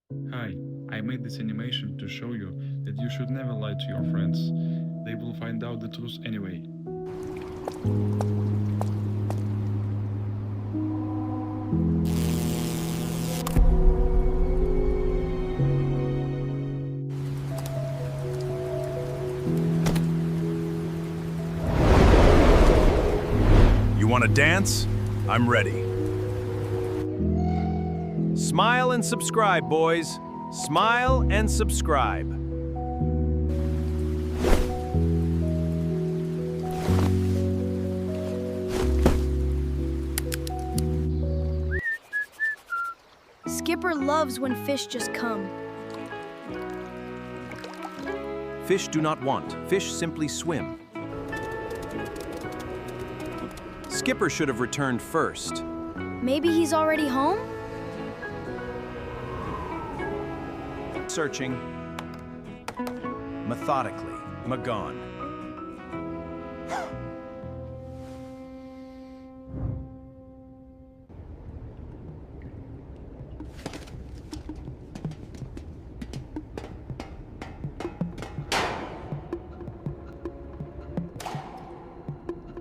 Hi, I made this animation to show you that you should never lie to your friends. They will find out the truth anyway. You want to dance? I'm ready. Smile and subscribe, boys. Smile and subscribe. Skipper loves when fish just come. Fish do not want. Fish simply swim. Skipper should have returned first. Maybe he's already home? Searching. Methodically. Magone.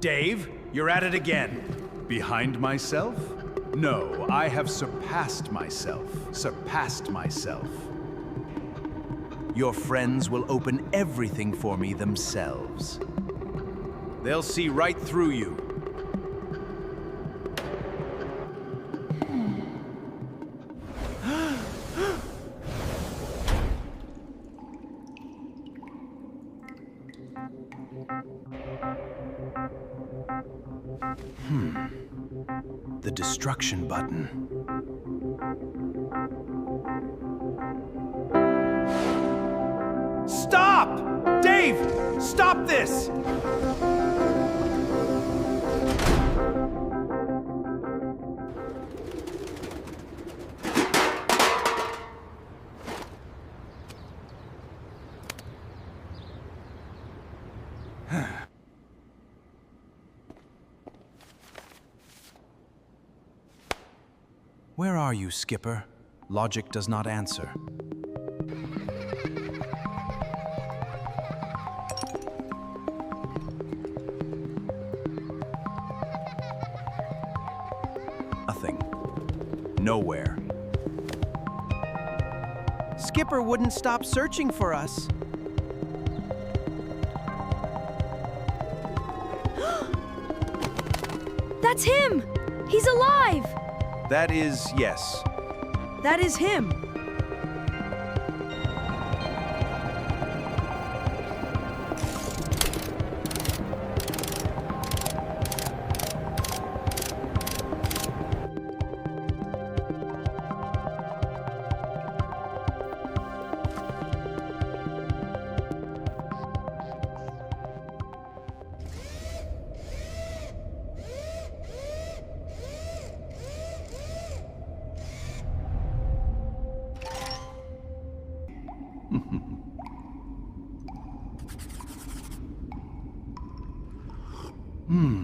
Dave, you're at it again. Behind myself? No, I have surpassed myself. Surpassed myself. Your friends will open everything for me themselves. They'll see right through you. The destruction button. Stop! Dave! Stop this! Where are you, Skipper? Logic does not answer. Nothing. Nowhere. Skipper wouldn't stop searching for us. That's him! He's alive! That is, yes. That is him.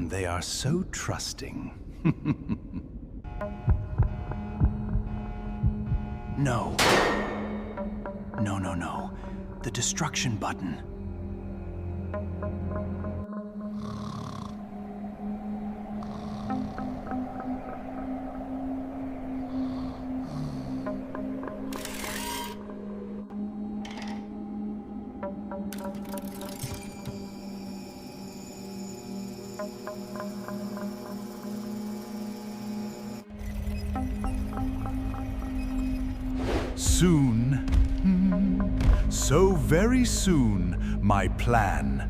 They are so trusting. No. No, no, no. The destruction button. Soon, so very soon, my plan.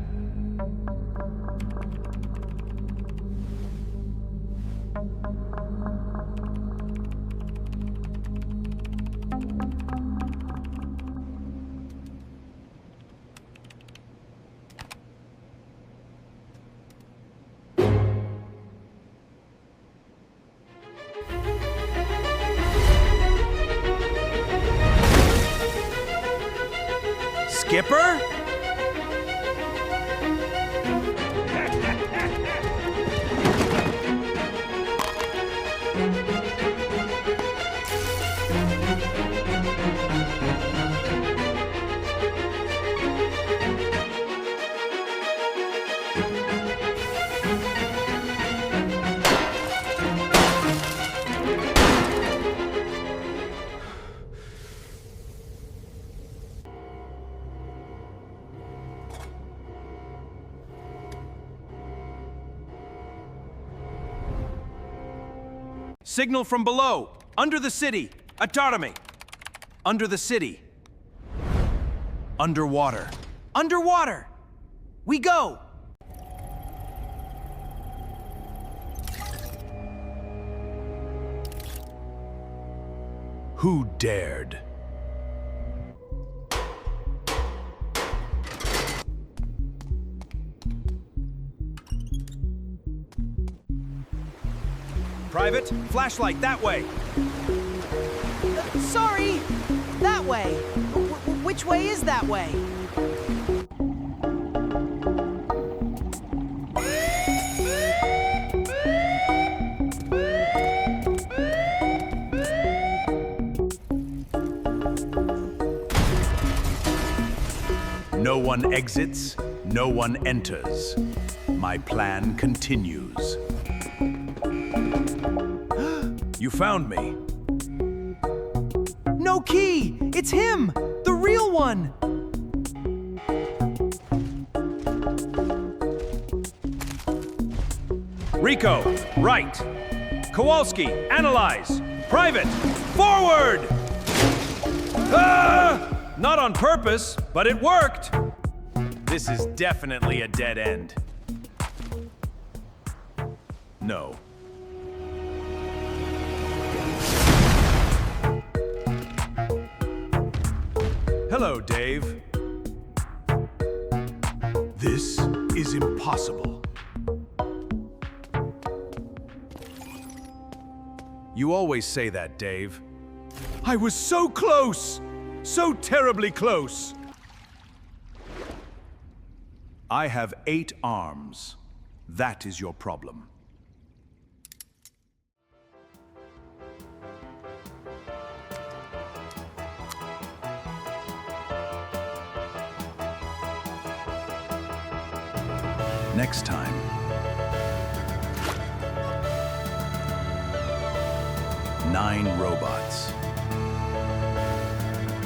Skipper? Signal from below. Under the city. Atarame. Under the city. Underwater. Underwater! We go! Who dared? Private, flashlight that way. Sorry! That way! Which way is that way? No one exits, no one enters. My plan continues. You found me. No key! It's him! The real one! Rico, right. Kowalski, analyze. Private, forward! Ah! Not on purpose, but it worked. This is definitely a dead end. No. Hello, Dave. This is impossible. You always say that, Dave. I was so close! So terribly close! I have 8 arms. That is your problem. Next time. Nine robots.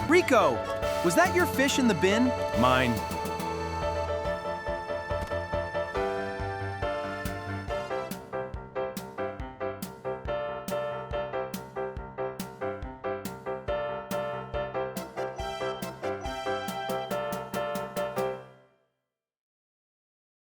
Rico! Was that your fish in the bin? Mine.